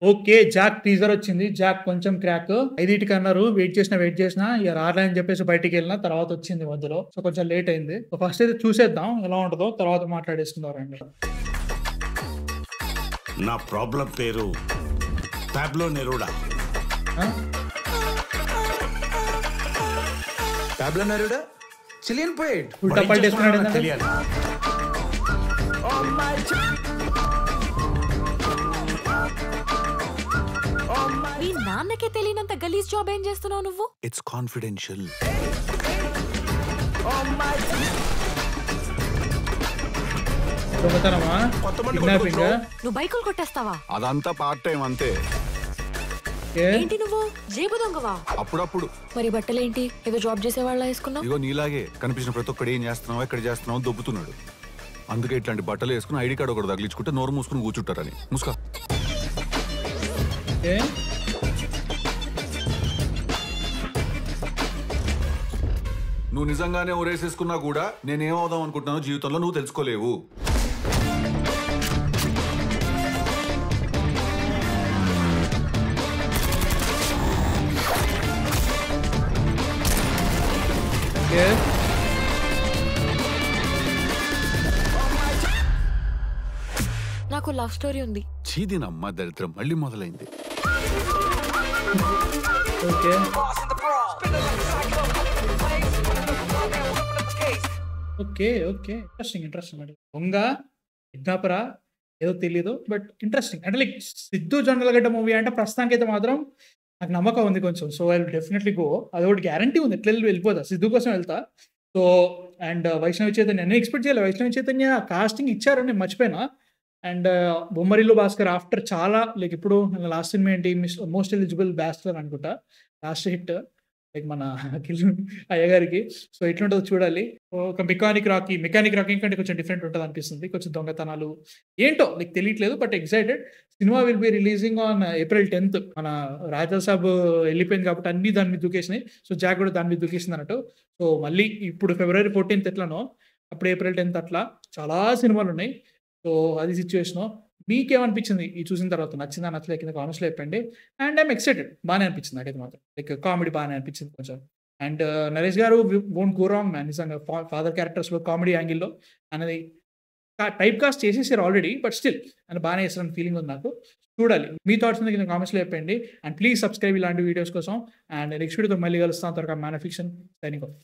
Okay. 'Jack' teaser వచ్చింది. 'Jack' కొంచెం crack. 5:00కన్నారు. Wait చేసినా ఇగ రాలే అని చెప్పేసి బయటికెళ్ళిన. తర్వాత వచ్చింది మధ్యలో. సో, కొంచెం లేట్ అయింది. సో, ఫస్ట్ అయితే చూసేద్దాం ఎలా ఉంటదో. తర్వాత మాట్లాడేసుకుందాం రండి. నా ప్రాబ్లం పేరు పాబ్లో నెరూడా. ఆ! Pablo నెరూడా Chilean poet. ఉల్టా పల్టేసుకున్నాడు నాకు ఏందంటే? తెలియాలి. మీ నాన్నకే తెలియనంత గలీజ్ జాబ్ ఏం చేస్తున్నావు నువ్వు? It's confidential. దొంగతనమా? కిడ్నాపింగా? నువ్వు బైకులు కొట్టేస్తావా? అదంతా పార్ట్ టైం అంతే. ఏ? ఏంటి నువ్వు జేబు దొంగవా? అప్పుడప్పుడు మరి బట్టలేంటి ఏదో జాబ్ చేసే వాళ్ళ వేసుకున్నావు? ఇగో నీలాగే కనిపించిన ప్రతి ఒక్కడు ఏం చేస్తున్నావు ఎక్కడ చేస్తున్నావు దొబ్బుతున్నాడు. అందుకే ఇట్లాంటి బట్టలు వేసుకుని ఐడి కార్డు ఒకటి తగిలించుకుంటే నోరు మూసుకుని కూర్చుంటారని. ముసుకా. ఏ? నువ్వు నిజంగానే ఊరేసేసుకున్నా కూడా నేనేమవుదాం అనుకుంటున్నానో జీవితంలో నువ్వు తెలుసుకోలేవు. ఏ? నాకు లవ్ స్టోరీ ఉంది. చీదినమ్మ దరిద్రం మళ్ళీ మొదలైంది. ఓకే. ఓకే. ఇంట్రెస్టింగ్ అండి. దొంగ, కిడ్నాపరా ఏదో తెలీదు. But interesting. అంటే లైక్ 'సిద్ధు జొన్నలగడ్డ' మూవీ అంటే ప్రస్తుతానికైతే మాత్రం నాకు నమ్మకం ఉంది కొంచెం. So, I will definitely go. అదొకటి గ్యారంటీ ఉంది. ఎట్లా వెళ్ళిపోతా. 'సిద్ధు' కోసం వెళ్తా. సో, అండ్ 'వైష్ణవి చైతన్య' నేను ఎక్స్‌పెక్ట్ చేయలే. 'వైష్ణవి చైతన్య' కాస్టింగ్ ఇచ్చారు నేను మర్చిపోయినా. అండ్ 'బొమ్మరిల్లు భాస్కర్' ఆఫ్టర్ చాలా లైక్ ఇప్పుడు లాస్ట్ సినిమా ఏంటి 'మోస్ట్ ఎలిజిబుల్ బ్యాచ్‌లర్' అనుకుంటా. లాస్ట్ హిట్ లైక్ మన అఖిల్ అయ్యగారికి. సో, ఎట్లుంటదో చూడాలి. ఒక మెకానిక్ రాకీ కంటే కొంచెం డిఫరెంట్ ఉంటదనిపిస్తుంది. కొంచెం దొంగతనాలు ఏంటో లైక్ తెలియట్లేదు. But excited. Cinema will be releasing on April 10th. మన రాజా సాబ్ ఎళ్ళిపోయింది కాబట్టి అన్నీ దాని మీద దూకేసినాయి. సో, 'జాక్' కూడా దాని మీద దూకేసిందన్నట్టు. సో, మళ్ళీ ఇప్పుడు ఫిబ్రవరి 14th ఎట్లనో అప్పుడు ఏప్రిల్ 10th అట్లా చాలా సినిమాలున్నాయి. సో, అది సిట్యుయేషను. మీకేమనిపించింది ఈ చూసిన తర్వాత? నచ్చిందా? నచ్చలేదా? కింద కామెంట్స్‌లో చెప్పండి. And I'm excited. బానే అనిపించింది నాకైతే మాత్రం. లైక్ కామెడీ బానే అనిపించింది కొంచెం. అండ్ నరేష్ గారు వోంట్ గో రాంగ్ మ్యాన్. నిజంగా ఫాదర్ క్యారెక్టర్స్‌లో కామెడీ యాంగిల్‌లో అనేది టైప్ కాస్ట్ చేసేసారు ఆల్రెడీ. బట్ స్టిల్ ఆయన బానే చేస్తారని ఫీలింగ్ ఉంది నాకు. చూడాలి. మీ థాట్స్ కింద కామెంట్స్‌లో చెప్పండి. అండ్ ప్లీజ్ సబ్స్క్రైబ్ ఇలాంటి వీడియోస్ కోసం. అండ్ నెక్స్ట్ వీడియోతో మళ్ళీ కలుస్తాం. త్వరగా man of fiction signing off.